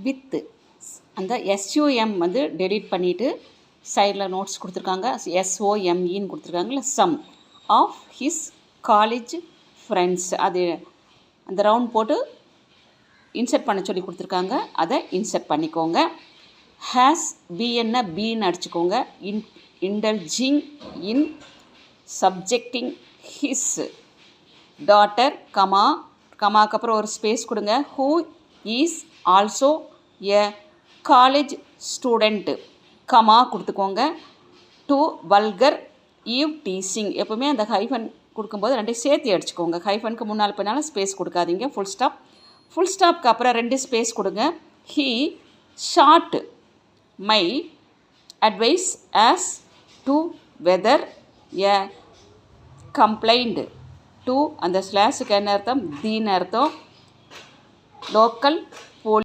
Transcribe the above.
With அந்த SUM வந்து delete பண்ணிவிட்டு சைடில் நோட்ஸ் கொடுத்துருக்காங்க. எஸ்ஓஎம்இன்னு கொடுத்துருக்காங்கள, some of his college friends. அது அந்த ரவுண்ட் போட்டு இன்சர்ட் பண்ண சொல்லி கொடுத்துருக்காங்க. அதை இன்சர்ட் பண்ணிக்கோங்க. ஹேஸ் பிஎன்ன பின்னு அடிச்சுக்கோங்க. Indulging in subjecting his daughter கமாக்கு அப்புறம் ஒரு ஸ்பேஸ் கொடுங்க. Who is also a college student comma கொடுத்துக்கோங்க. To vulgar eve teasing. எப்போவுமே அந்த ஹைஃபன் கொடுக்கும்போது ரெண்டையும் சேர்த்து அடிச்சுக்கோங்க. ஹைஃபனுக்கு முன்னால் பின்னால் ஸ்பேஸ் கொடுக்காதீங்க. ஃபுல் ஸ்டாப்க்கு அப்புறம் 2 ஸ்பேஸ் கொடுங்க. He sought my advice as to whether a complaint to அந்த ஸ்லாஷுக்கு என்ன அர்த்தம், தீன்னு அர்த்தம், லோக்கல்